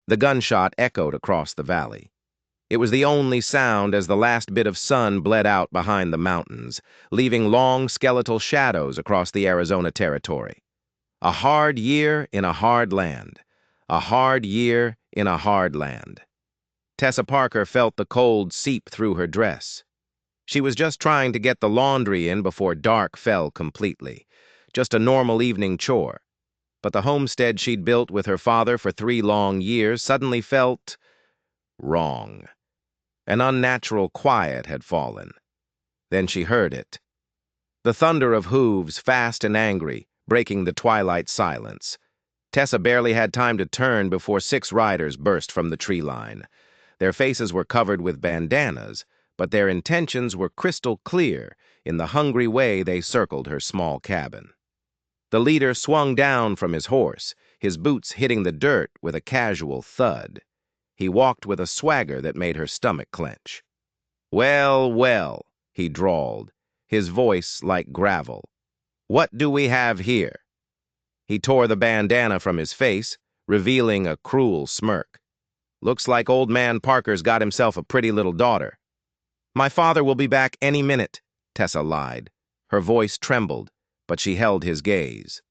The gunshot echoed across the valley. It was the only sound as the last bit of sun bled out behind the mountains, leaving long skeletal shadows across the Arizona territory. A hard year in a hard land. A hard year in a hard land. Tessa Parker felt the cold seep through her dress. She was just trying to get the laundry in before dark fell completely. Just a normal evening chore. But the homestead she'd built with her father for 3 long years suddenly felt wrong. An unnatural quiet had fallen. Then she heard it. The thunder of hooves, fast and angry, breaking the twilight silence. Tessa barely had time to turn before 6 riders burst from the tree line. Their faces were covered with bandanas, but their intentions were crystal clear in the hungry way they circled her small cabin. The leader swung down from his horse, his boots hitting the dirt with a casual thud. He walked with a swagger that made her stomach clench. "Well, well," he drawled, his voice like gravel. "What do we have here?" He tore the bandana from his face, revealing a cruel smirk. "Looks like old man Parker's got himself a pretty little daughter." "My father will be back any minute," Tessa lied. Her voice trembled, but she held his gaze.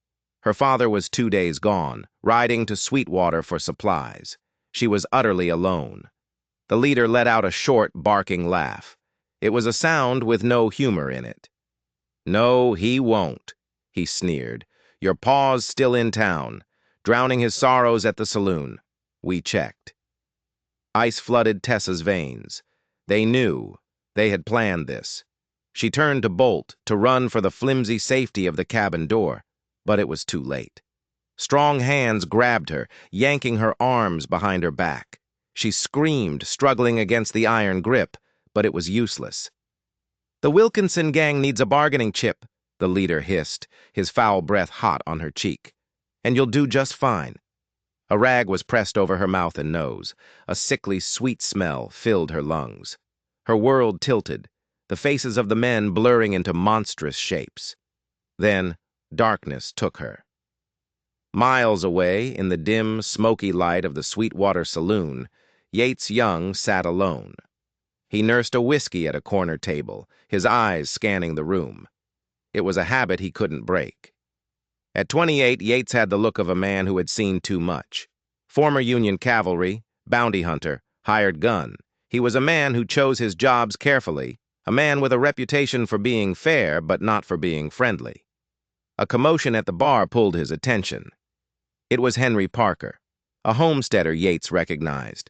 Her father was 2 days gone, riding to Sweetwater for supplies. She was utterly alone. The leader let out a short, barking laugh. It was a sound with no humor in it. "No, he won't," he sneered. "Your paw's still in town, drowning his sorrows at the saloon. We checked." Ice flooded Tessa's veins. They knew. They had planned this. She turned to bolt, to run for the flimsy safety of the cabin door, but it was too late. Strong hands grabbed her, yanking her arms behind her back. She screamed, struggling against the iron grip, but it was useless. "The Wilkinson gang needs a bargaining chip," the leader hissed, his foul breath hot on her cheek. "And you'll do just fine." A rag was pressed over her mouth and nose. A sickly sweet smell filled her lungs. Her world tilted, the faces of the men blurring into monstrous shapes. Then darkness took her. Miles away, in the dim, smoky light of the Sweetwater saloon, Yates Young sat alone. He nursed a whiskey at a corner table, his eyes scanning the room. It was a habit he couldn't break. At 28, Yates had the look of a man who had seen too much. Former Union cavalry, bounty hunter, hired gun. He was a man who chose his jobs carefully, a man with a reputation for being fair but not for being friendly. A commotion at the bar pulled his attention. It was Henry Parker, a homesteader Yates recognized.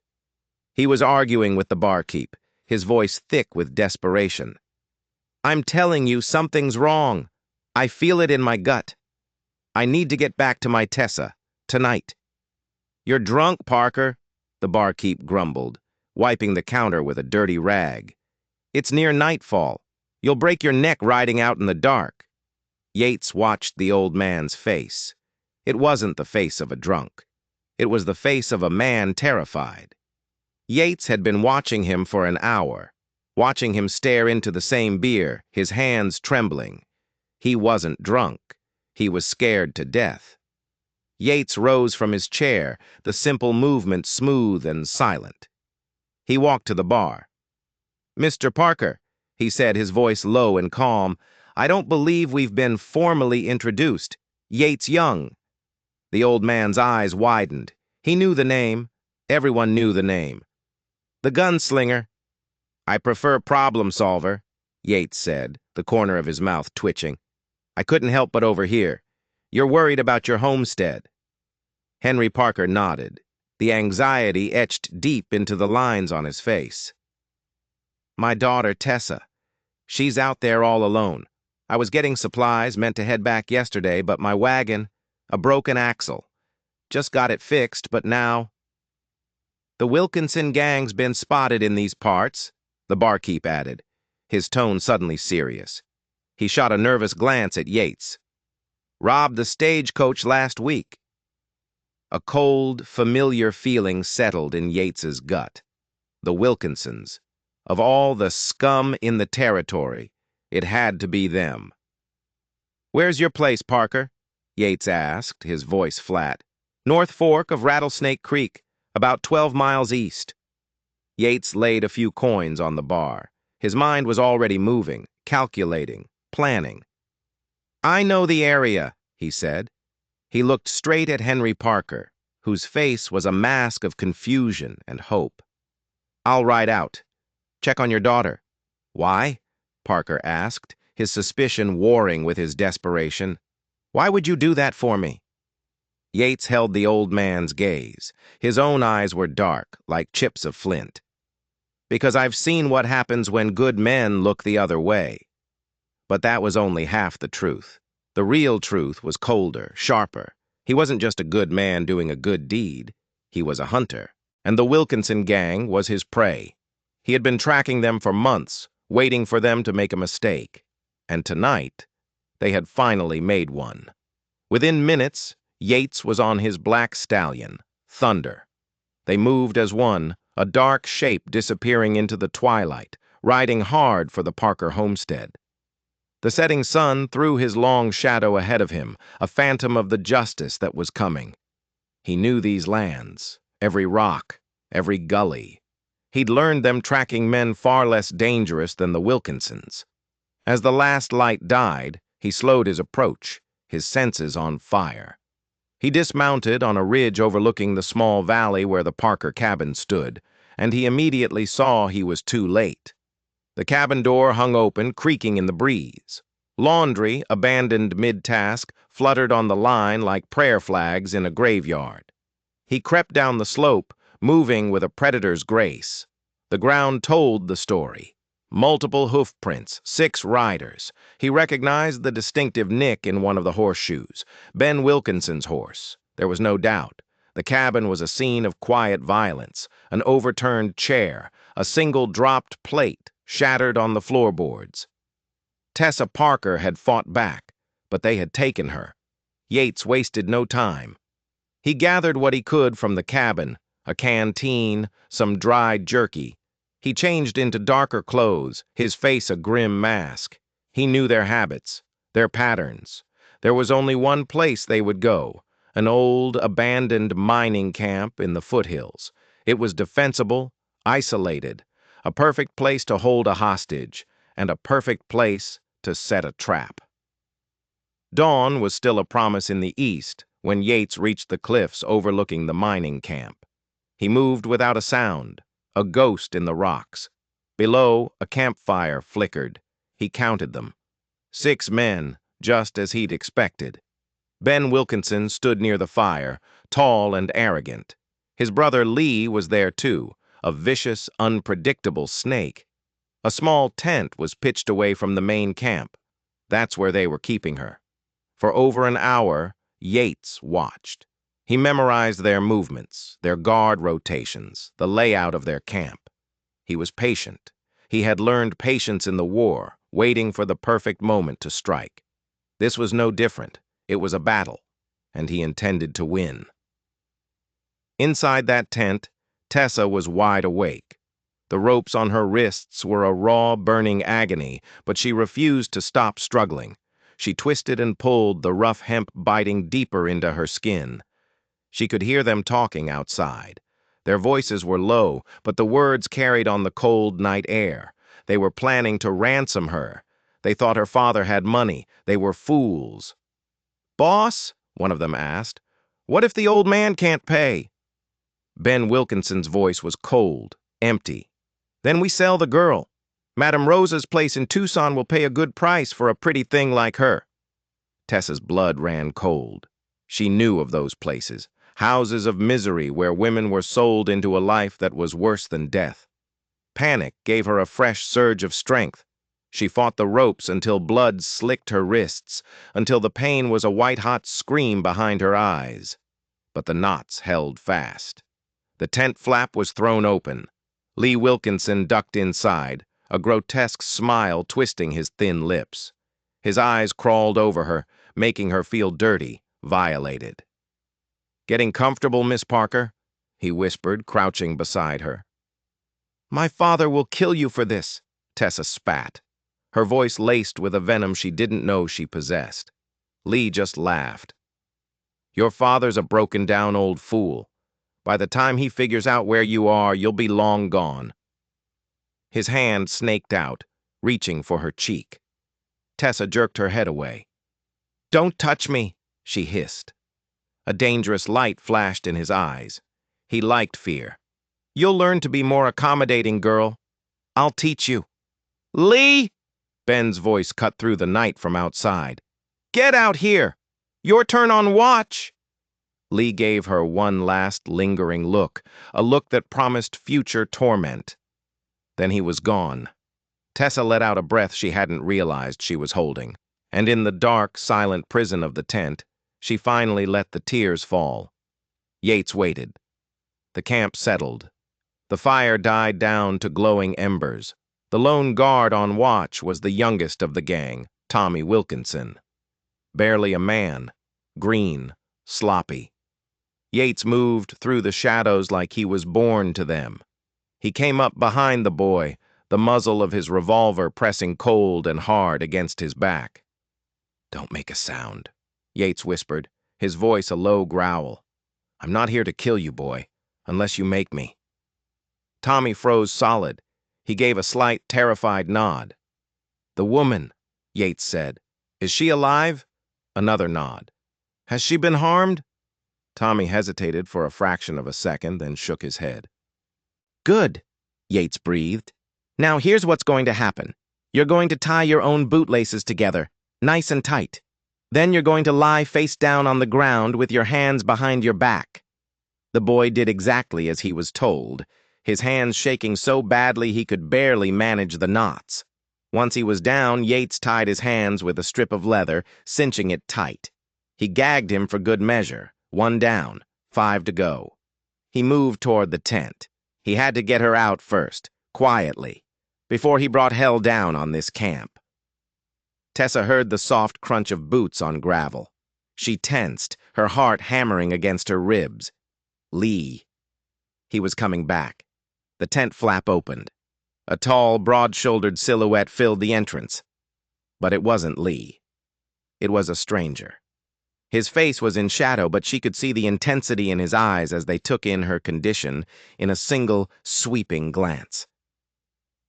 He was arguing with the barkeep, his voice thick with desperation. "I'm telling you, something's wrong. I feel it in my gut. I need to get back to my Tessa, tonight." "You're drunk, Parker," the barkeep grumbled, wiping the counter with a dirty rag. "It's near nightfall. You'll break your neck riding out in the dark." Yates watched the old man's face. It wasn't the face of a drunk. It was the face of a man terrified. Yates had been watching him for an hour, watching him stare into the same beer, his hands trembling. He wasn't drunk. He was scared to death. Yates rose from his chair, the simple movement smooth and silent. He walked to the bar. "Mr. Parker," he said, his voice low and calm, "I don't believe we've been formally introduced. Yates Young." The old man's eyes widened. He knew the name. Everyone knew the name. "The gunslinger." "I prefer problem solver," Yates said, the corner of his mouth twitching. "I couldn't help but overhear. You're worried about your homestead." Henry Parker nodded, the anxiety etched deep into the lines on his face. "My daughter, Tessa. She's out there all alone. I was getting supplies, meant to head back yesterday, but my wagon, a broken axle. Just got it fixed, but now—" "The Wilkinson gang's been spotted in these parts," the barkeep added, his tone suddenly serious. He shot a nervous glance at Yates. "Robbed the stagecoach last week." A cold, familiar feeling settled in Yates's gut. The Wilkinsons. Of all the scum in the territory, it had to be them. "Where's your place, Parker?" Yates asked, his voice flat. "North Fork of Rattlesnake Creek. About 12 miles east. Yates laid a few coins on the bar. His mind was already moving, calculating, planning. I know the area, he said. He looked straight at Henry Parker, whose face was a mask of confusion and hope. I'll ride out. Check on your daughter. Why? Parker asked, his suspicion warring with his desperation. Why would you do that for me? Yates held the old man's gaze. His own eyes were dark, like chips of flint. Because I've seen what happens when good men look the other way. But that was only half the truth. The real truth was colder, sharper. He wasn't just a good man doing a good deed. He was a hunter. And the Wilkinson gang was his prey. He had been tracking them for months, waiting for them to make a mistake. And tonight, they had finally made one. Within minutes, Yates was on his black stallion, Thunder. They moved as one, a dark shape disappearing into the twilight, riding hard for the Parker homestead. The setting sun threw his long shadow ahead of him, a phantom of the justice that was coming. He knew these lands, every rock, every gully. He'd learned them tracking men far less dangerous than the Wilkinsons. As the last light died, he slowed his approach, his senses on fire. He dismounted on a ridge overlooking the small valley where the Parker cabin stood, and he immediately saw he was too late. The cabin door hung open, creaking in the breeze. Laundry, abandoned mid-task, fluttered on the line like prayer flags in a graveyard. He crept down the slope, moving with a predator's grace. The ground told the story. Multiple hoof prints, 6 riders. He recognized the distinctive nick in one of the horseshoes, Ben Wilkinson's horse. There was no doubt. The cabin was a scene of quiet violence, an overturned chair, a single dropped plate, shattered on the floorboards. Tessa Parker had fought back, but they had taken her. Yates wasted no time. He gathered what he could from the cabin, a canteen, some dried jerky. He changed into darker clothes, his face a grim mask. He knew their habits, their patterns. There was only one place they would go, an old, abandoned mining camp in the foothills. It was defensible, isolated, a perfect place to hold a hostage, and a perfect place to set a trap. Dawn was still a promise in the east when Yates reached the cliffs overlooking the mining camp. He moved without a sound, a ghost in the rocks. Below, a campfire flickered. He counted them. 6 men, just as he'd expected. Ben Wilkinson stood near the fire, tall and arrogant. His brother Lee was there too, a vicious, unpredictable snake. A small tent was pitched away from the main camp. That's where they were keeping her. For over an hour, Yates watched. He memorized their movements, their guard rotations, the layout of their camp. He was patient. He had learned patience in the war, waiting for the perfect moment to strike. This was no different. It was a battle, and he intended to win. Inside that tent, Tessa was wide awake. The ropes on her wrists were a raw, burning agony, but she refused to stop struggling. She twisted and pulled, the rough hemp biting deeper into her skin. She could hear them talking outside. Their voices were low, but the words carried on the cold night air. They were planning to ransom her. They thought her father had money. They were fools. "Boss," one of them asked, "what if the old man can't pay?" Ben Wilkinson's voice was cold, empty. "Then we sell the girl. Madame Rosa's place in Tucson will pay a good price for a pretty thing like her." Tessa's blood ran cold. She knew of those places, houses of misery where women were sold into a life that was worse than death. Panic gave her a fresh surge of strength. She fought the ropes until blood slicked her wrists, until the pain was a white-hot scream behind her eyes. But the knots held fast. The tent flap was thrown open. Lee Wilkinson ducked inside, a grotesque smile twisting his thin lips. His eyes crawled over her, making her feel dirty, violated. "Getting comfortable, Miss Parker?" he whispered, crouching beside her. "My father will kill you for this," Tessa spat, her voice laced with a venom she didn't know she possessed. Lee just laughed. "Your father's a broken-down old fool. By the time he figures out where you are, you'll be long gone." His hand snaked out, reaching for her cheek. Tessa jerked her head away. "Don't touch me," she hissed. A dangerous light flashed in his eyes. He liked fear. "You'll learn to be more accommodating, girl. I'll teach you." "Lee!" Ben's voice cut through the night from outside. "Get out here! Your turn on watch!" Lee gave her one last lingering look, a look that promised future torment. Then he was gone. Tessa let out a breath she hadn't realized she was holding, and in the dark, silent prison of the tent, she finally let the tears fall. Yates waited. The camp settled. The fire died down to glowing embers. The lone guard on watch was the youngest of the gang, Tommy Wilkinson. Barely a man, green, sloppy. Yates moved through the shadows like he was born to them. He came up behind the boy, the muzzle of his revolver pressing cold and hard against his back. "Don't make a sound," Yates whispered, his voice a low growl. "I'm not here to kill you, boy, unless you make me." Tommy froze solid. He gave a slight, terrified nod. "The woman," Yates said. "Is she alive?" Another nod. "Has she been harmed?" Tommy hesitated for a fraction of a second, then shook his head. "Good," Yates breathed. "Now here's what's going to happen. You're going to tie your own bootlaces together, nice and tight. Then you're going to lie face down on the ground with your hands behind your back." The boy did exactly as he was told, his hands shaking so badly he could barely manage the knots. Once he was down, Yates tied his hands with a strip of leather, cinching it tight. He gagged him for good measure. 1 down, 5 to go. He moved toward the tent. He had to get her out first, quietly, before he brought hell down on this camp. Tessa heard the soft crunch of boots on gravel. She tensed, her heart hammering against her ribs. Lee. He was coming back. The tent flap opened. A tall, broad-shouldered silhouette filled the entrance. But it wasn't Lee. It was a stranger. His face was in shadow, but she could see the intensity in his eyes as they took in her condition in a single, sweeping glance.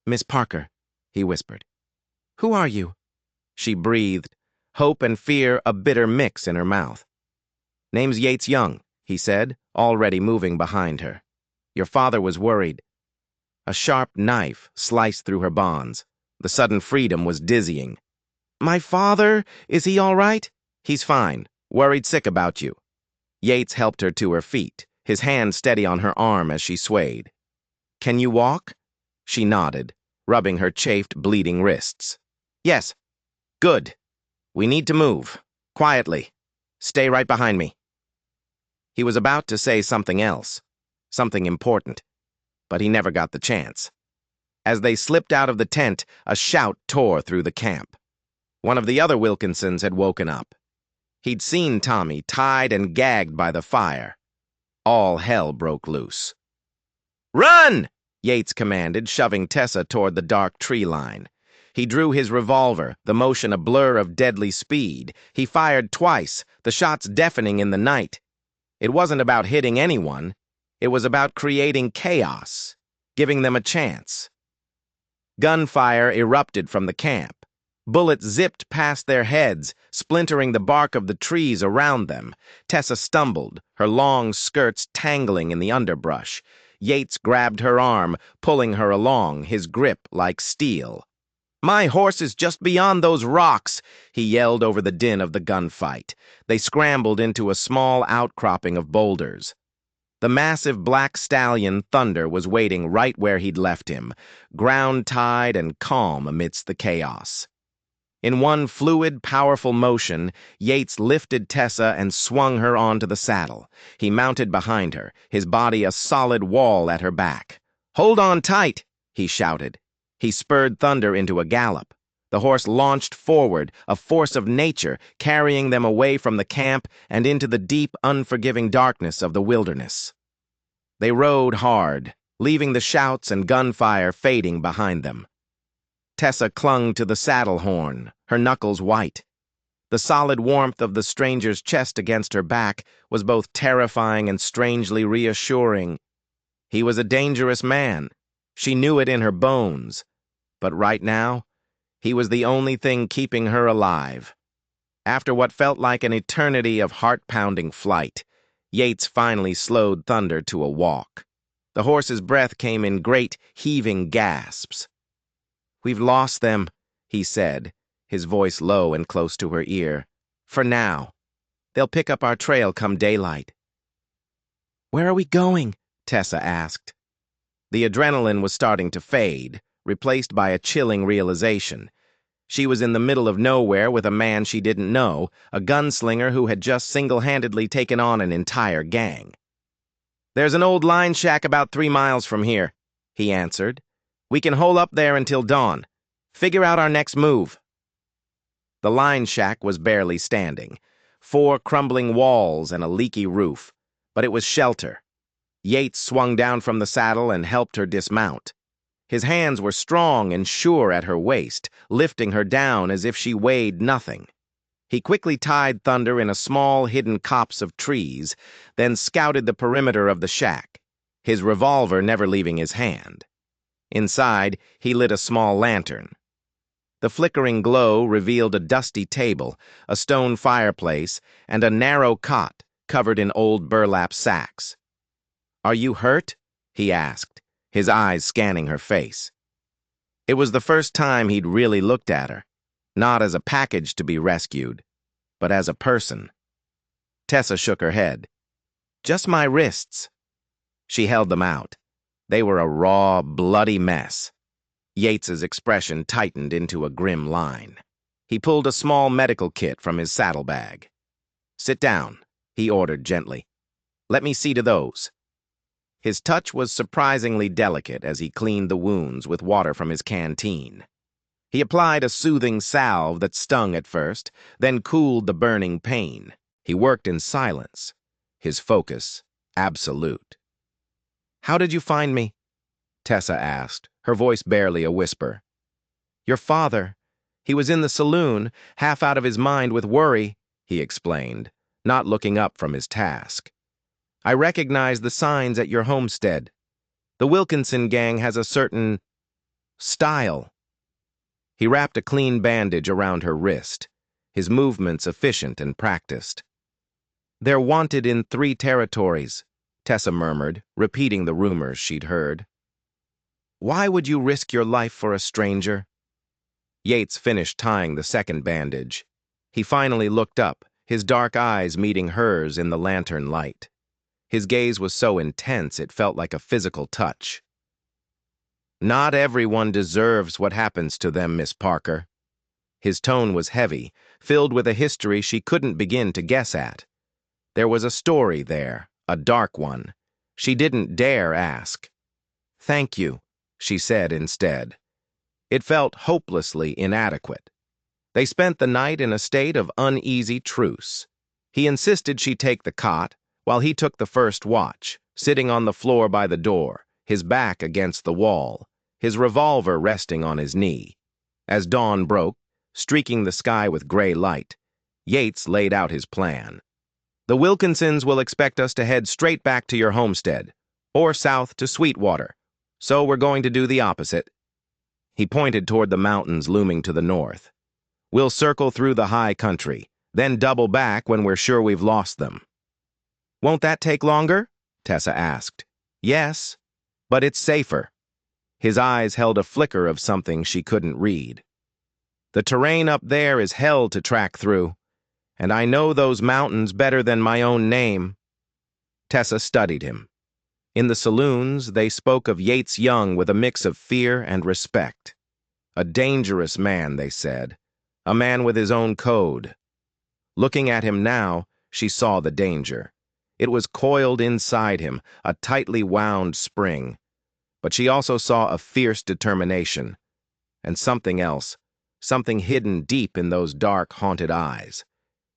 "Miss Parker," he whispered. "Who are you?" She breathed, hope and fear a bitter mix in her mouth. "Name's Yates Young," he said, already moving behind her. "Your father was worried." A sharp knife sliced through her bonds. The sudden freedom was dizzying. "My father? Is he all right?" "He's fine. Worried sick about you." Yates helped her to her feet, his hand steady on her arm as she swayed. "Can you walk?" She nodded, rubbing her chafed, bleeding wrists. "Yes." "Good. We need to move. Quietly. Stay right behind me." He was about to say something else, something important, but he never got the chance. As they slipped out of the tent, a shout tore through the camp. One of the other Wilkinsons had woken up. He'd seen Tommy tied and gagged by the fire. All hell broke loose. "Run!" Yates commanded, shoving Tessa toward the dark tree line. He drew his revolver, the motion a blur of deadly speed. He fired twice, the shots deafening in the night. It wasn't about hitting anyone. It was about creating chaos, giving them a chance. Gunfire erupted from the camp. Bullets zipped past their heads, splintering the bark of the trees around them. Tessa stumbled, her long skirts tangling in the underbrush. Yates grabbed her arm, pulling her along, his grip like steel. "My horse is just beyond those rocks," he yelled over the din of the gunfight. They scrambled into a small outcropping of boulders. The massive black stallion Thunder was waiting right where he'd left him, ground-tied and calm amidst the chaos. In one fluid, powerful motion, Yates lifted Tessa and swung her onto the saddle. He mounted behind her, his body a solid wall at her back. "Hold on tight," he shouted. He spurred Thunder into a gallop. The horse launched forward, a force of nature, carrying them away from the camp and into the deep, unforgiving darkness of the wilderness. They rode hard, leaving the shouts and gunfire fading behind them. Tessa clung to the saddle horn, her knuckles white. The solid warmth of the stranger's chest against her back was both terrifying and strangely reassuring. He was a dangerous man. She knew it in her bones. But right now, he was the only thing keeping her alive. After what felt like an eternity of heart-pounding flight, Yates finally slowed Thunder to a walk. The horse's breath came in great, heaving gasps. "We've lost them," he said, his voice low and close to her ear. "For now. They'll pick up our trail come daylight." "Where are we going?" Tessa asked. The adrenaline was starting to fade, replaced by a chilling realization. She was in the middle of nowhere with a man she didn't know, a gunslinger who had just single-handedly taken on an entire gang. "There's an old line shack about 3 miles from here," he answered. "We can hole up there until dawn. Figure out our next move." The line shack was barely standing. 4 crumbling walls and a leaky roof. But it was shelter. Yates swung down from the saddle and helped her dismount. His hands were strong and sure at her waist, lifting her down as if she weighed nothing. He quickly tied Thunder in a small hidden copse of trees, then scouted the perimeter of the shack, his revolver never leaving his hand. Inside, he lit a small lantern. The flickering glow revealed a dusty table, a stone fireplace, and a narrow cot covered in old burlap sacks. "Are you hurt?" he asked, his eyes scanning her face. It was the first time he'd really looked at her, not as a package to be rescued, but as a person. Tessa shook her head. "Just my wrists." She held them out. They were a raw, bloody mess. Yates's expression tightened into a grim line. He pulled a small medical kit from his saddlebag. "Sit down," he ordered gently. "Let me see to those." His touch was surprisingly delicate as he cleaned the wounds with water from his canteen. He applied a soothing salve that stung at first, then cooled the burning pain. He worked in silence, his focus absolute. "How did you find me?" Tessa asked, her voice barely a whisper. "Your father. He was in the saloon, half out of his mind with worry," he explained, not looking up from his task. "I recognized the signs at your homestead. The Wilkinson gang has a certain style." He wrapped a clean bandage around her wrist, his movements efficient and practiced. "They're wanted in 3 territories," Tessa murmured, repeating the rumors she'd heard. "Why would you risk your life for a stranger?" Yates finished tying the second bandage. He finally looked up, his dark eyes meeting hers in the lantern light. His gaze was so intense it felt like a physical touch. "Not everyone deserves what happens to them, Miss Parker." His tone was heavy, filled with a history she couldn't begin to guess at. There was a story there, a dark one. She didn't dare ask. "Thank you," she said instead. It felt hopelessly inadequate. They spent the night in a state of uneasy truce. He insisted she take the cot, while he took the first watch, sitting on the floor by the door, his back against the wall, his revolver resting on his knee. As dawn broke, streaking the sky with gray light, Yates laid out his plan. "The Wilkinsons will expect us to head straight back to your homestead, or south to Sweetwater, so we're going to do the opposite." He pointed toward the mountains looming to the north. "We'll circle through the high country, then double back when we're sure we've lost them." "Won't that take longer?" Tessa asked. "Yes, but it's safer." His eyes held a flicker of something she couldn't read. "The terrain up there is hell to track through, and I know those mountains better than my own name." Tessa studied him. In the saloons, they spoke of Yates Young with a mix of fear and respect. A dangerous man, they said. A man with his own code. Looking at him now, she saw the danger. It was coiled inside him, a tightly wound spring. But she also saw a fierce determination. And something else, something hidden deep in those dark, haunted eyes.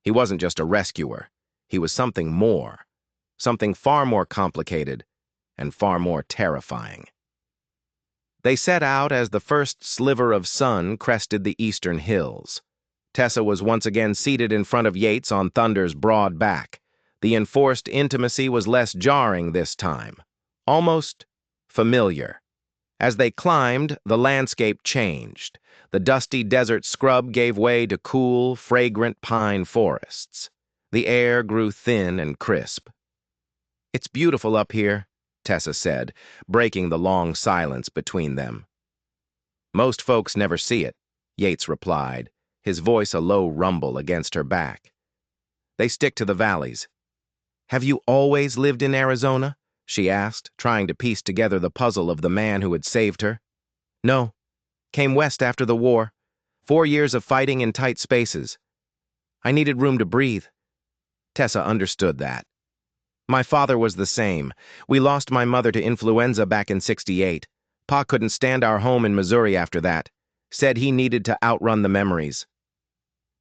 He wasn't just a rescuer. He was something more. Something far more complicated and far more terrifying. They set out as the first sliver of sun crested the eastern hills. Tessa was once again seated in front of Yates on Thunder's broad back. The enforced intimacy was less jarring this time, almost familiar. As they climbed, the landscape changed. The dusty desert scrub gave way to cool, fragrant pine forests. The air grew thin and crisp. "It's beautiful up here," Tessa said, breaking the long silence between them. "Most folks never see it," Yates replied, his voice a low rumble against her back. "They stick to the valleys." "Have you always lived in Arizona?" she asked, trying to piece together the puzzle of the man who had saved her. "No. Came west after the war. 4 years of fighting in tight spaces. I needed room to breathe." Tessa understood that. "My father was the same. We lost my mother to influenza back in '68. Pa couldn't stand our home in Missouri after that. Said he needed to outrun the memories."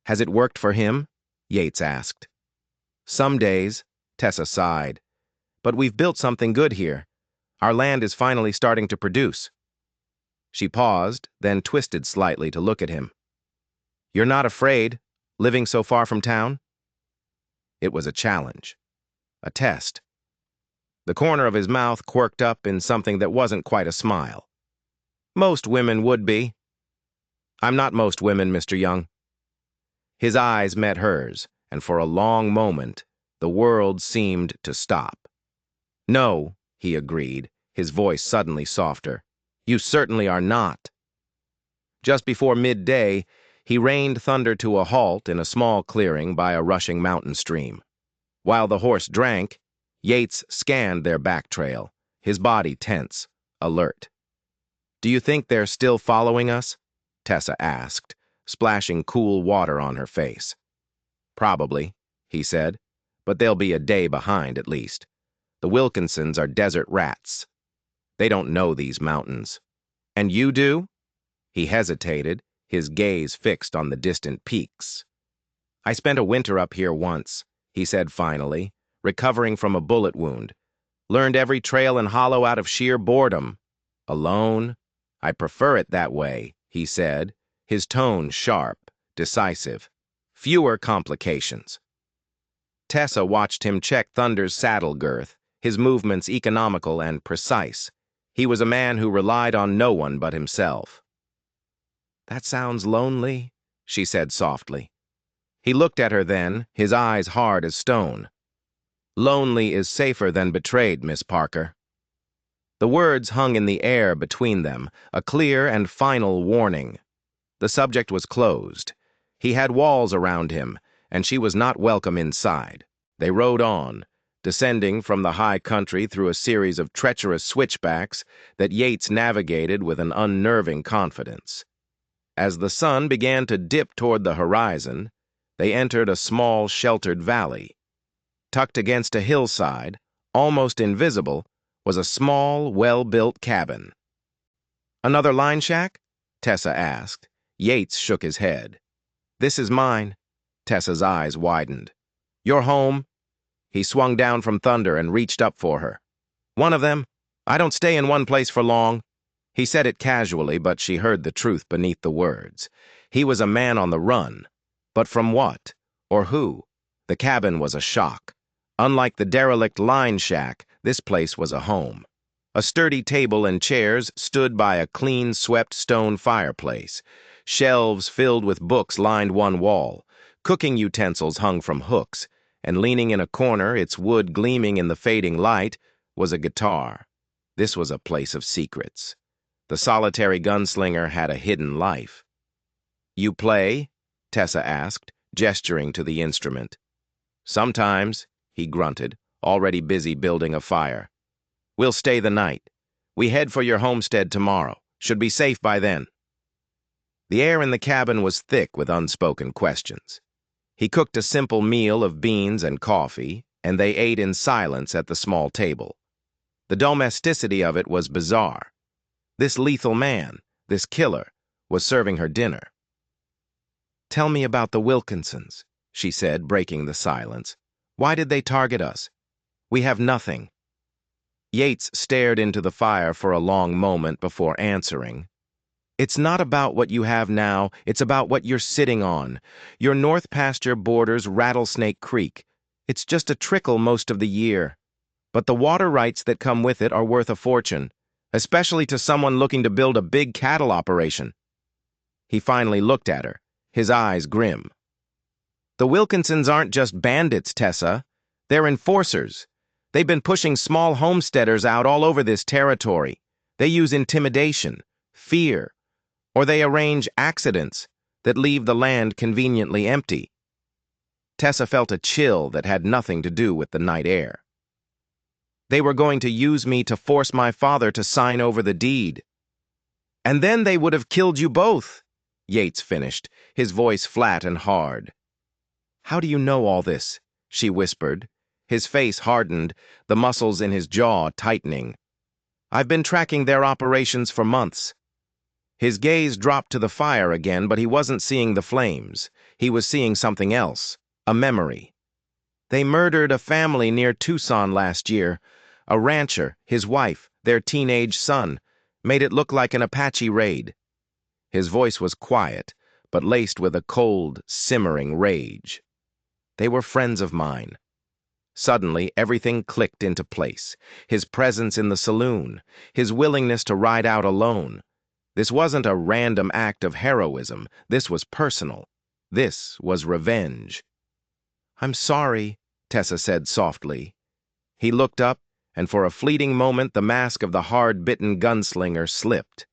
"Has it worked for him?" Yates asked. "Some days," Tessa sighed. "But we've built something good here. Our land is finally starting to produce." She paused, then twisted slightly to look at him. "You're not afraid, living so far from town?" It was a challenge. A test. The corner of his mouth quirked up in something that wasn't quite a smile. "Most women would be." "I'm not most women, Mr. Young." His eyes met hers, and for a long moment, the world seemed to stop. "No," he agreed, his voice suddenly softer. "You certainly are not." Just before midday, he reined Thunder to a halt in a small clearing by a rushing mountain stream. While the horse drank, Yates scanned their back trail, his body tense, alert. "Do you think they're still following us?" Tessa asked, splashing cool water on her face. "Probably," he said, "but they'll be a day behind at least. The Wilkinsons are desert rats. They don't know these mountains. And you do?" He hesitated, his gaze fixed on the distant peaks. "I spent a winter up here once," he said finally, recovering from a bullet wound. "Learned every trail and hollow out of sheer boredom. Alone? I prefer it that way," he said, his tone sharp, decisive. "Fewer complications." Tessa watched him check Thunder's saddle girth, his movements economical and precise. He was a man who relied on no one but himself. "That sounds lonely," she said softly. He looked at her then, his eyes hard as stone. "Lonely is safer than betrayed, Miss Parker." The words hung in the air between them, a clear and final warning. The subject was closed. He had walls around him, and she was not welcome inside. They rode on, descending from the high country through a series of treacherous switchbacks that Yates navigated with an unnerving confidence. As the sun began to dip toward the horizon, they entered a small, sheltered valley. Tucked against a hillside, almost invisible, was a small, well-built cabin. "Another line shack?" Tessa asked. Yates shook his head. "This is mine." Tessa's eyes widened. "You're home?" He swung down from Thunder and reached up for her. "One of them? I don't stay in one place for long." He said it casually, but she heard the truth beneath the words. He was a man on the run. But from what? Or who? The cabin was a shock. Unlike the derelict line shack, this place was a home. A sturdy table and chairs stood by a clean-swept stone fireplace. Shelves filled with books lined one wall. Cooking utensils hung from hooks, and leaning in a corner, its wood gleaming in the fading light, was a guitar. This was a place of secrets. The solitary gunslinger had a hidden life. "You play?" Tessa asked, gesturing to the instrument. "Sometimes," he grunted, already busy building a fire. "We'll stay the night. We head for your homestead tomorrow. Should be safe by then." The air in the cabin was thick with unspoken questions. He cooked a simple meal of beans and coffee, and they ate in silence at the small table. The domesticity of it was bizarre. This lethal man, this killer, was serving her dinner. "Tell me about the Wilkinsons," she said, breaking the silence. "Why did they target us? We have nothing." Yates stared into the fire for a long moment before answering. It's not about what you have now, it's about what you're sitting on. Your north pasture borders Rattlesnake Creek. It's just a trickle most of the year. But the water rights that come with it are worth a fortune, especially to someone looking to build a big cattle operation. He finally looked at her, his eyes grim. The Wilkinsons aren't just bandits, Tessa. They're enforcers. They've been pushing small homesteaders out all over this territory. They use intimidation, fear, or they arrange accidents that leave the land conveniently empty. Tessa felt a chill that had nothing to do with the night air. They were going to use me to force my father to sign over the deed. And then they would have killed you both, Yates finished, his voice flat and hard. How do you know all this? She whispered. His face hardened, the muscles in his jaw tightening. I've been tracking their operations for months. His gaze dropped to the fire again, but he wasn't seeing the flames. He was seeing something else, a memory. They murdered a family near Tucson last year. A rancher, his wife, their teenage son. Made it look like an Apache raid. His voice was quiet, but laced with a cold, simmering rage. They were friends of mine. Suddenly, everything clicked into place. His presence in the saloon, his willingness to ride out alone. This wasn't a random act of heroism. This was personal. This was revenge. I'm sorry, Tessa said softly. He looked up, and for a fleeting moment the mask of the hard-bitten gunslinger slipped.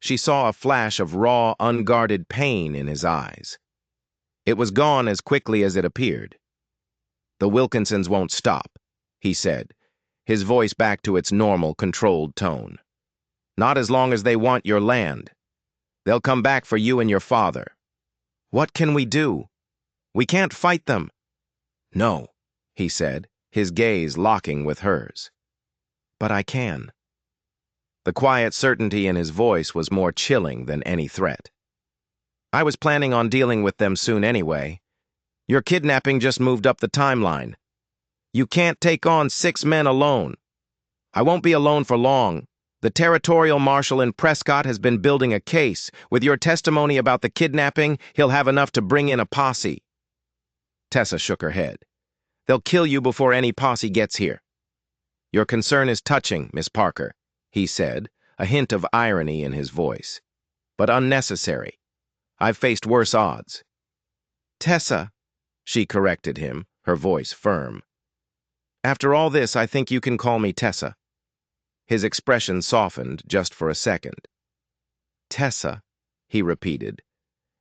She saw a flash of raw, unguarded pain in his eyes. It was gone as quickly as it appeared. The Wilkinsons won't stop, he said, his voice back to its normal, controlled tone. Not as long as they want your land. They'll come back for you and your father. What can we do? We can't fight them. No, he said, his gaze locking with hers. But I can. The quiet certainty in his voice was more chilling than any threat. I was planning on dealing with them soon anyway. Your kidnapping just moved up the timeline. You can't take on 6 men alone. I won't be alone for long. The territorial marshal in Prescott has been building a case. With your testimony about the kidnapping, he'll have enough to bring in a posse. Tessa shook her head. They'll kill you before any posse gets here. Your concern is touching, Miss Parker, he said, a hint of irony in his voice. But unnecessary. I've faced worse odds. Tessa, she corrected him, her voice firm. After all this, I think you can call me Tessa. His expression softened just for a second. Tessa, he repeated,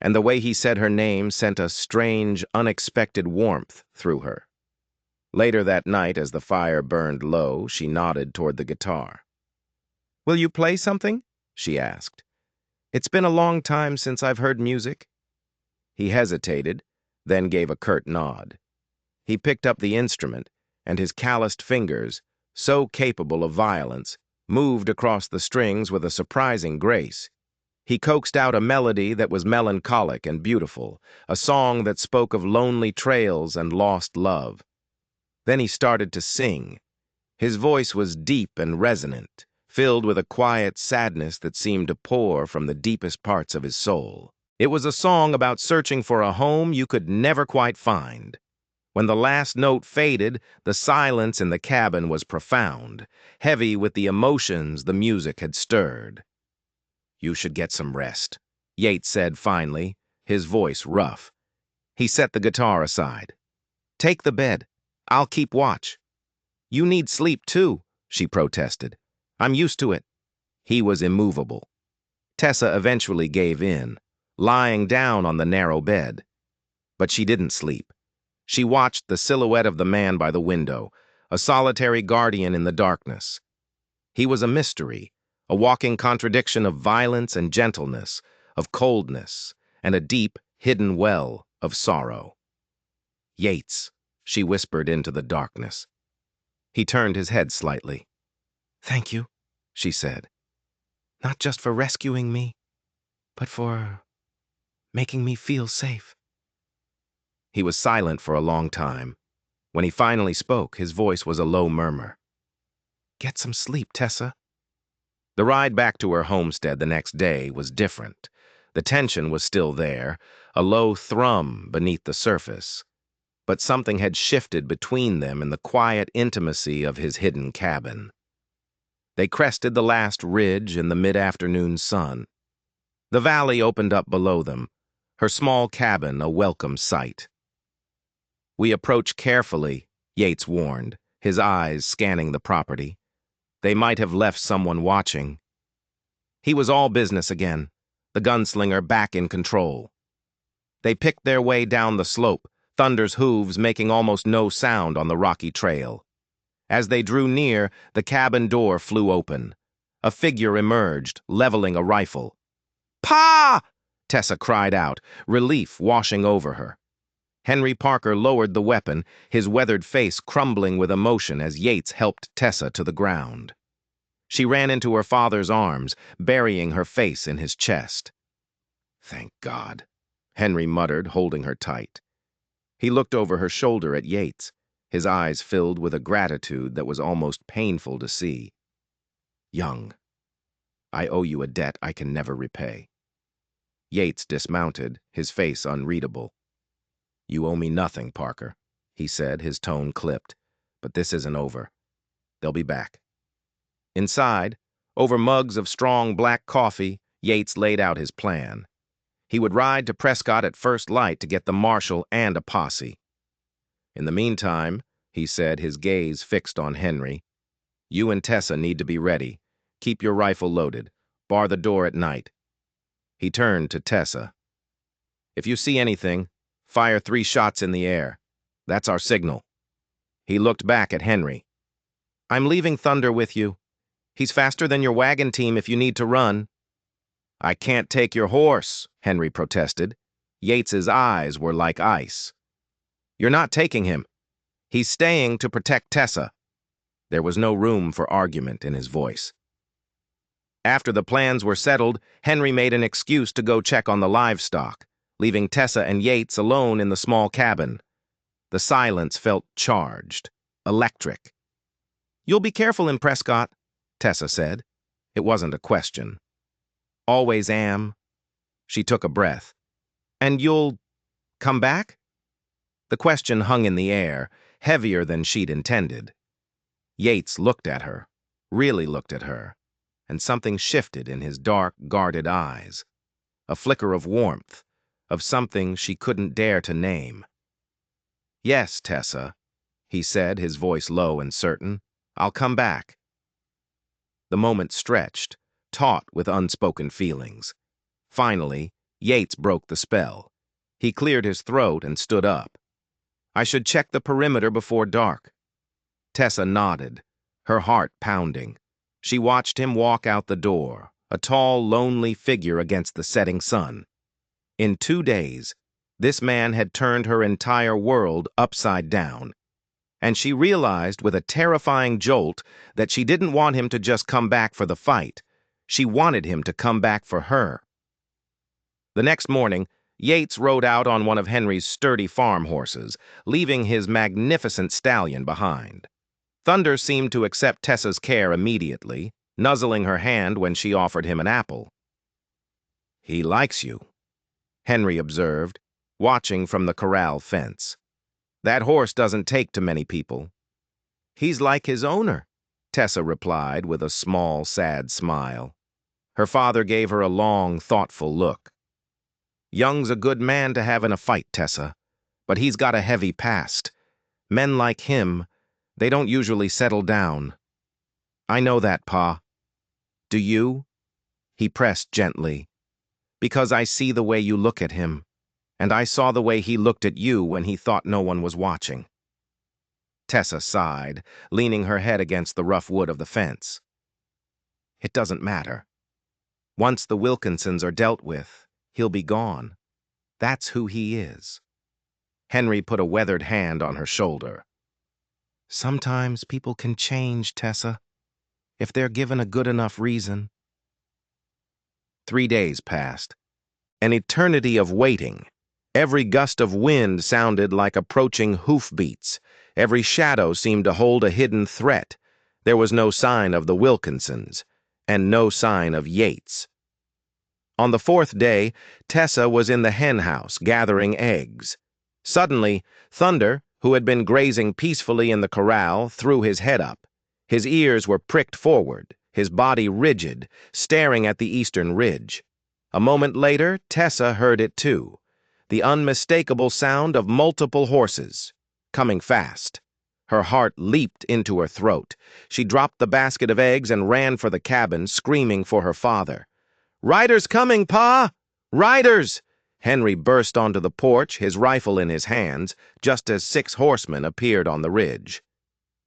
and the way he said her name sent a strange, unexpected warmth through her. Later that night, as the fire burned low, she nodded toward the guitar. Will you play something? She asked. It's been a long time since I've heard music. He hesitated, then gave a curt nod. He picked up the instrument, and his calloused fingers, so capable of violence, moved across the strings with a surprising grace. He coaxed out a melody that was melancholic and beautiful, a song that spoke of lonely trails and lost love. Then he started to sing. His voice was deep and resonant, filled with a quiet sadness that seemed to pour from the deepest parts of his soul. It was a song about searching for a home you could never quite find. When the last note faded, the silence in the cabin was profound, heavy with the emotions the music had stirred. You should get some rest, Yates said finally, his voice rough. He set the guitar aside. Take the bed. I'll keep watch. You need sleep too, she protested. I'm used to it. He was immovable. Tessa eventually gave in, lying down on the narrow bed. But she didn't sleep. She watched the silhouette of the man by the window, a solitary guardian in the darkness. He was a mystery, a walking contradiction of violence and gentleness, of coldness, and a deep, hidden well of sorrow. Yates, she whispered into the darkness. He turned his head slightly. Thank you, she said. Not just for rescuing me, but for making me feel safe. He was silent for a long time. When he finally spoke, his voice was a low murmur. Get some sleep, Tessa. The ride back to her homestead the next day was different. The tension was still there, a low thrum beneath the surface. But something had shifted between them in the quiet intimacy of his hidden cabin. They crested the last ridge in the mid-afternoon sun. The valley opened up below them, her small cabin a welcome sight. "We approach carefully," Yates warned, his eyes scanning the property. "They might have left someone watching." He was all business again, the gunslinger back in control. They picked their way down the slope, Thunder's hooves making almost no sound on the rocky trail. As they drew near, the cabin door flew open. A figure emerged, leveling a rifle. "Pa!" Tessa cried out, relief washing over her. Henry Parker lowered the weapon, his weathered face crumbling with emotion as Yates helped Tessa to the ground. She ran into her father's arms, burying her face in his chest. "Thank God," Henry muttered, holding her tight. He looked over her shoulder at Yates, his eyes filled with a gratitude that was almost painful to see. "Young, I owe you a debt I can never repay." Yates dismounted, his face unreadable. "You owe me nothing, Parker," he said, his tone clipped. "But this isn't over. They'll be back." Inside, over mugs of strong black coffee, Yates laid out his plan. He would ride to Prescott at first light to get the marshal and a posse. "In the meantime," he said, his gaze fixed on Henry, "you and Tessa need to be ready. Keep your rifle loaded. Bar the door at night." He turned to Tessa. "If you see anything, fire 3 shots in the air. That's our signal." He looked back at Henry. "I'm leaving Thunder with you. He's faster than your wagon team if you need to run." "I can't take your horse," Henry protested. Yates's eyes were like ice. "You're not taking him. He's staying to protect Tessa." There was no room for argument in his voice. After the plans were settled, Henry made an excuse to go check on the livestock, leaving Tessa and Yates alone in the small cabin. The silence felt charged, electric. "You'll be careful in Prescott," Tessa said. It wasn't a question. "Always am." She took a breath. "And you'll come back?" The question hung in the air, heavier than she'd intended. Yates looked at her, really looked at her, and something shifted in his dark, guarded eyes. A flicker of warmth, of something she couldn't dare to name. "Yes, Tessa," he said, his voice low and certain. "I'll come back." The moment stretched, taut with unspoken feelings. Finally, Yates broke the spell. He cleared his throat and stood up. "I should check the perimeter before dark." Tessa nodded, her heart pounding. She watched him walk out the door, a tall, lonely figure against the setting sun. In 2 days, this man had turned her entire world upside down, and she realized with a terrifying jolt that she didn't want him to just come back for the fight. She wanted him to come back for her. The next morning, Yates rode out on one of Henry's sturdy farm horses, leaving his magnificent stallion behind. Thunder seemed to accept Tessa's care immediately, nuzzling her hand when she offered him an apple. "He likes you," Henry observed, watching from the corral fence. "That horse doesn't take to many people." "He's like his owner," Tessa replied with a small, sad smile. Her father gave her a long, thoughtful look. "Young's a good man to have in a fight, Tessa, but he's got a heavy past. Men like him, they don't usually settle down." "I know that, Pa." "Do you?" He pressed gently. "Because I see the way you look at him, and I saw the way he looked at you when he thought no one was watching." Tessa sighed, leaning her head against the rough wood of the fence. "It doesn't matter. Once the Wilkinsons are dealt with, he'll be gone. That's who he is." Henry put a weathered hand on her shoulder. "Sometimes people can change, Tessa, if they're given a good enough reason." 3 days passed. An eternity of waiting. Every gust of wind sounded like approaching hoofbeats. Every shadow seemed to hold a hidden threat. There was no sign of the Wilkinsons, and no sign of Yates. On the fourth day, Tessa was in the hen house gathering eggs. Suddenly, Thunder, who had been grazing peacefully in the corral, threw his head up. His ears were pricked forward, his body rigid, staring at the eastern ridge. A moment later, Tessa heard it too, the unmistakable sound of multiple horses, coming fast. Her heart leaped into her throat. She dropped the basket of eggs and ran for the cabin, screaming for her father. "Riders coming, Pa! Riders!" Henry burst onto the porch, his rifle in his hands, just as 6 horsemen appeared on the ridge.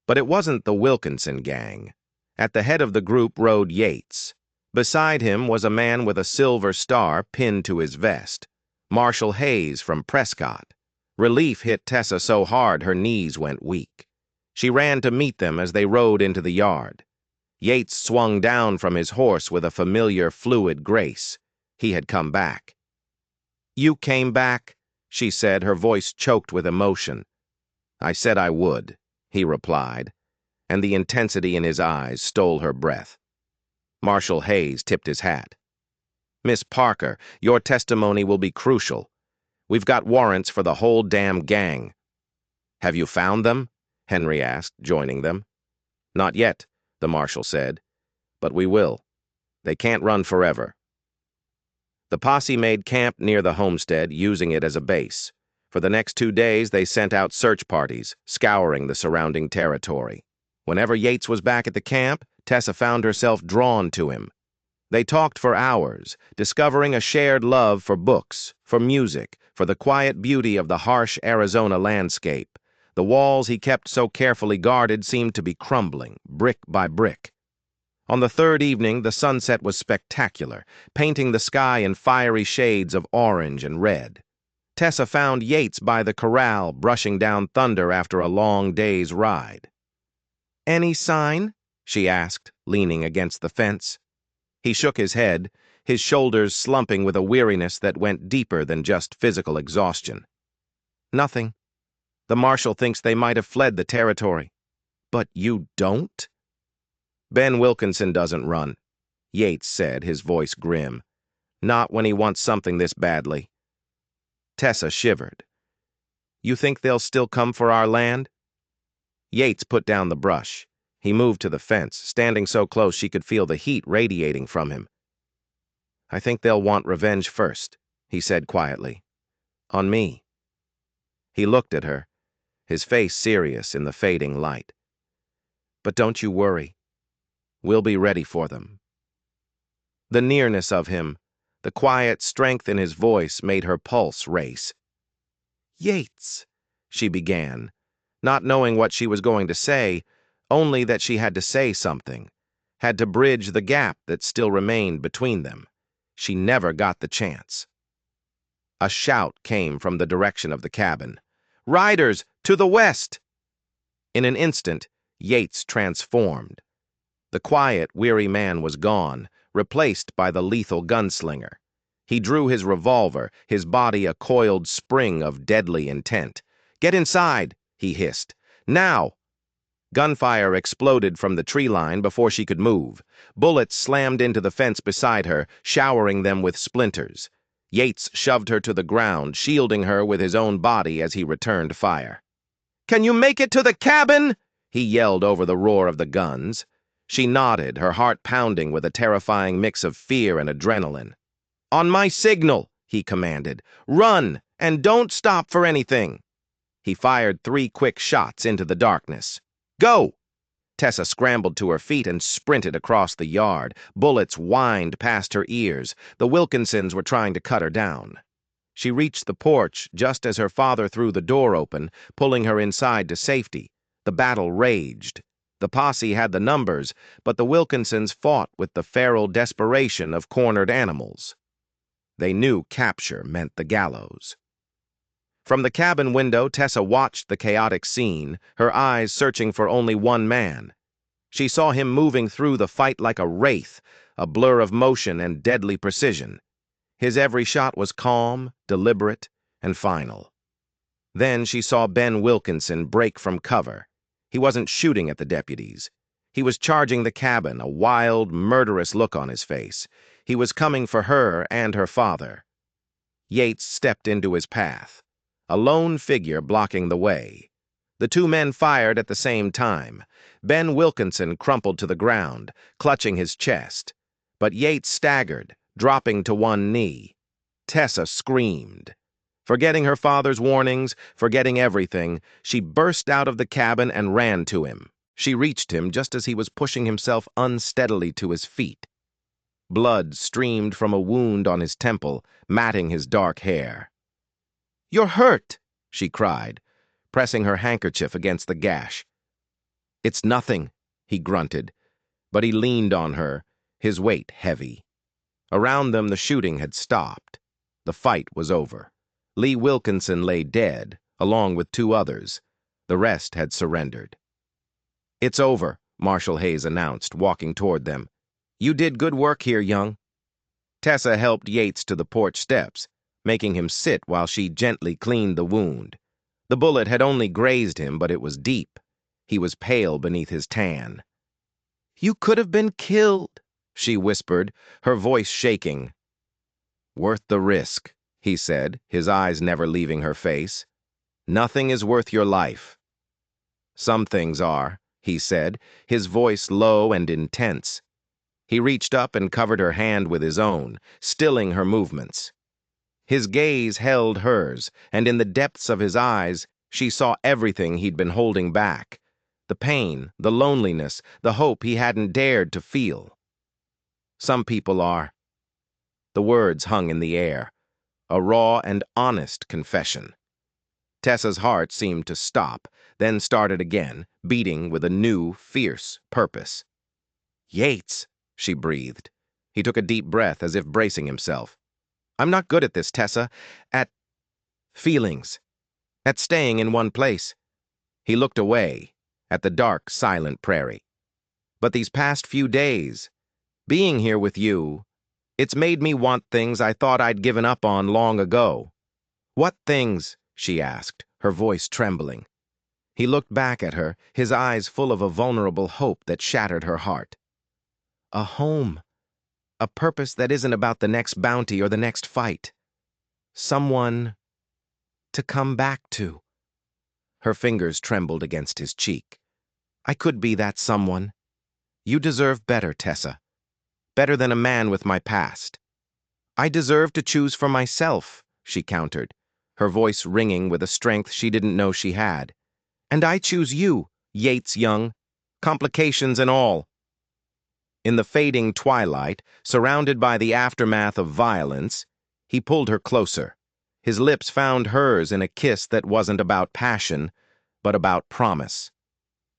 But it wasn't the Wilkinson gang. At the head of the group rode Yates. Beside him was a man with a silver star pinned to his vest, Marshal Hayes from Prescott. Relief hit Tessa so hard her knees went weak. She ran to meet them as they rode into the yard. Yates swung down from his horse with a familiar, fluid grace. He had come back. "You came back," she said, her voice choked with emotion. "I said I would," he replied, and the intensity in his eyes stole her breath. Marshal Hayes tipped his hat. "Miss Parker, your testimony will be crucial. We've got warrants for the whole damn gang." "Have you found them?" Henry asked, joining them. "Not yet," the marshal said, "but we will. They can't run forever." The posse made camp near the homestead, using it as a base. For the next 2 days, they sent out search parties, scouring the surrounding territory. Whenever Yates was back at the camp, Tessa found herself drawn to him. They talked for hours, discovering a shared love for books, for music, for the quiet beauty of the harsh Arizona landscape. The walls he kept so carefully guarded seemed to be crumbling, brick by brick. On the 3rd evening, the sunset was spectacular, painting the sky in fiery shades of orange and red. Tessa found Yates by the corral, brushing down Thunder after a long day's ride. "Any sign?" she asked, leaning against the fence. He shook his head, his shoulders slumping with a weariness that went deeper than just physical exhaustion. "Nothing. The marshal thinks they might have fled the territory." "But you don't?" "Ben Wilkinson doesn't run," Yates said, his voice grim. "Not when he wants something this badly." Tessa shivered. "You think they'll still come for our land?" Yates put down the brush. He moved to the fence, standing so close she could feel the heat radiating from him. "I think they'll want revenge first," he said quietly. "On me." He looked at her, his face serious in the fading light. "But don't you worry. We'll be ready for them." The nearness of him, the quiet strength in his voice made her pulse race. "Yates," she began, not knowing what she was going to say, only that she had to say something, had to bridge the gap that still remained between them. She never got the chance. A shout came from the direction of the cabin. "Riders, to the west!" In an instant, Yates transformed. The quiet, weary man was gone, replaced by the lethal gunslinger. He drew his revolver, his body a coiled spring of deadly intent. "Get inside," he hissed. "Now!" Gunfire exploded from the tree line before she could move. Bullets slammed into the fence beside her, showering them with splinters. Yates shoved her to the ground, shielding her with his own body as he returned fire. "Can you make it to the cabin?" he yelled over the roar of the guns. She nodded, her heart pounding with a terrifying mix of fear and adrenaline. "On my signal," he commanded. "Run, and don't stop for anything." He fired 3 quick shots into the darkness. "Go!" Tessa scrambled to her feet and sprinted across the yard. Bullets whined past her ears. The Wilkinsons were trying to cut her down. She reached the porch just as her father threw the door open, pulling her inside to safety. The battle raged. The posse had the numbers, but the Wilkinsons fought with the feral desperation of cornered animals. They knew capture meant the gallows. From the cabin window, Tessa watched the chaotic scene, her eyes searching for only one man. She saw him moving through the fight like a wraith, a blur of motion and deadly precision. His every shot was calm, deliberate, and final. Then she saw Ben Wilkinson break from cover. He wasn't shooting at the deputies. He was charging the cabin, a wild, murderous look on his face. He was coming for her and her father. Yates stepped into his path, a lone figure blocking the way. The two men fired at the same time. Ben Wilkinson crumpled to the ground, clutching his chest. But Yates staggered, dropping to one knee. Tessa screamed. Forgetting her father's warnings, forgetting everything, she burst out of the cabin and ran to him. She reached him just as he was pushing himself unsteadily to his feet. Blood streamed from a wound on his temple, matting his dark hair. "You're hurt!" she cried, pressing her handkerchief against the gash. "It's nothing," he grunted, but he leaned on her, his weight heavy. Around them the shooting had stopped. The fight was over. Lee Wilkinson lay dead, along with two others. The rest had surrendered. "It's over," Marshal Hayes announced, walking toward them. "You did good work here, young." Tessa helped Yates to the porch steps, making him sit while she gently cleaned the wound. The bullet had only grazed him, but it was deep. He was pale beneath his tan. "You could have been killed," she whispered, her voice shaking. "Worth the risk," he said, his eyes never leaving her face. "Nothing is worth your life." "Some things are," he said, his voice low and intense. He reached up and covered her hand with his own, stilling her movements. His gaze held hers, and in the depths of his eyes, she saw everything he'd been holding back. The pain, the loneliness, the hope he hadn't dared to feel. "Some people are." The words hung in the air, a raw and honest confession. Tessa's heart seemed to stop, then started again, beating with a new, fierce purpose. "Yates," she breathed. He took a deep breath as if bracing himself. "I'm not good at this, Tessa. At feelings. At staying in one place." He looked away, at the dark, silent prairie. "But these past few days, being here with you, it's made me want things I thought I'd given up on long ago." "What things?" she asked, her voice trembling. He looked back at her, his eyes full of a vulnerable hope that shattered her heart. "A home. A purpose that isn't about the next bounty or the next fight. Someone to come back to." Her fingers trembled against his cheek. "I could be that someone. You deserve better, Tessa. Better than a man with my past." "I deserve to choose for myself," she countered, her voice ringing with a strength she didn't know she had. "And I choose you, Yates Young, complications and all." In the fading twilight, surrounded by the aftermath of violence, he pulled her closer. His lips found hers in a kiss that wasn't about passion, but about promise.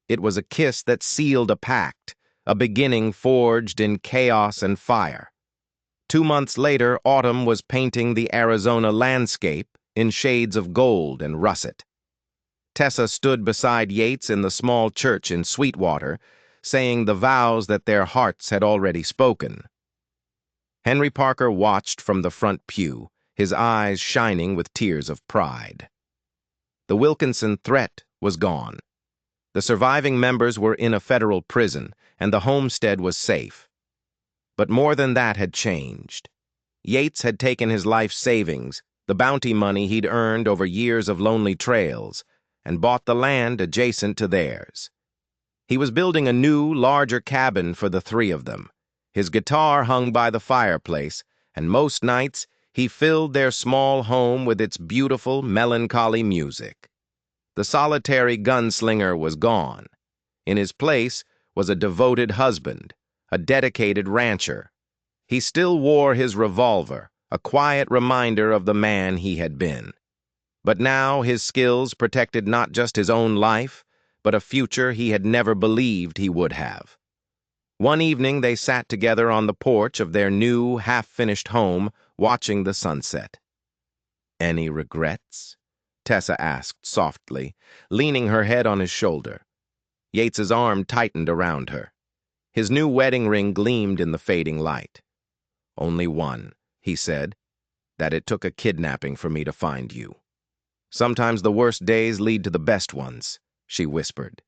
It was a kiss that sealed a pact, a beginning forged in chaos and fire. 2 months later, autumn was painting the Arizona landscape in shades of gold and russet. Tessa stood beside Yates in the small church in Sweetwater, saying the vows that their hearts had already spoken. Henry Parker watched from the front pew, his eyes shining with tears of pride. The Wilkinson threat was gone. The surviving members were in a federal prison, and the homestead was safe. But more than that had changed. Yates had taken his life savings, the bounty money he'd earned over years of lonely trails, and bought the land adjacent to theirs. He was building a new, larger cabin for the three of them. His guitar hung by the fireplace, and most nights he filled their small home with its beautiful, melancholy music. The solitary gunslinger was gone. In his place was a devoted husband, a dedicated rancher. He still wore his revolver, a quiet reminder of the man he had been. But now his skills protected not just his own life, but a future he had never believed he would have. One evening they sat together on the porch of their new, half-finished home, watching the sunset. "Any regrets?" Tessa asked softly, leaning her head on his shoulder. Yates's arm tightened around her. His new wedding ring gleamed in the fading light. "Only one," he said, "that it took a kidnapping for me to find you." "Sometimes the worst days lead to the best ones," she whispered.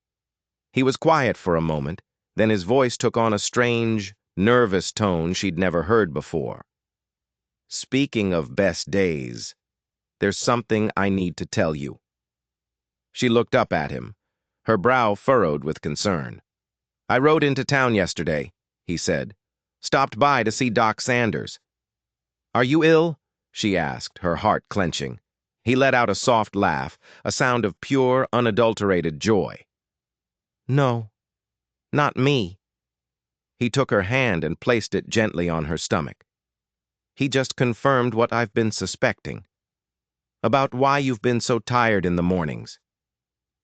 He was quiet for a moment, Then his voice took on a strange, nervous tone she'd never heard before. "Speaking of best days, there's something I need to tell you." She looked up at him, her brow furrowed with concern. "I rode into town yesterday," he said. "Stopped by to see Doc Sanders." "Are you ill?" she asked, her heart clenching. He let out a soft laugh, a sound of pure, unadulterated joy. "No, not me." He took her hand and placed it gently on her stomach. "He just confirmed what I've been suspecting. About why you've been so tired in the mornings."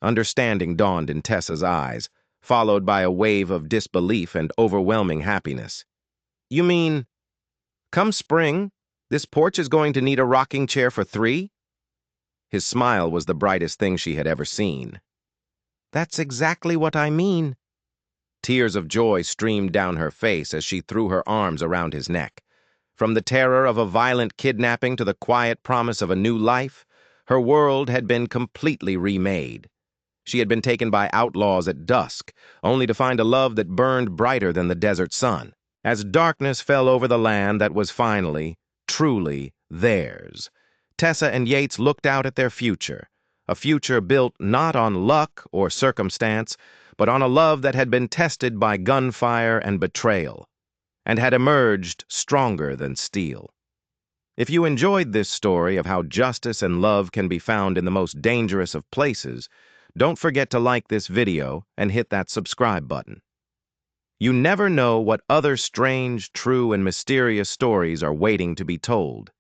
Understanding dawned in Tessa's eyes, followed by a wave of disbelief and overwhelming happiness. "You mean, come spring, this porch is going to need a rocking chair for 3?" His smile was the brightest thing she had ever seen. "That's exactly what I mean." Tears of joy streamed down her face as she threw her arms around his neck. From the terror of a violent kidnapping to the quiet promise of a new life, her world had been completely remade. She had been taken by outlaws at dusk, only to find a love that burned brighter than the desert sun. As darkness fell over the land that was finally, truly, theirs, Tessa and Yates looked out at their future, a future built not on luck or circumstance, but on a love that had been tested by gunfire and betrayal, and had emerged stronger than steel. If you enjoyed this story of how justice and love can be found in the most dangerous of places, don't forget to like this video and hit that subscribe button. You never know what other strange, true, and mysterious stories are waiting to be told.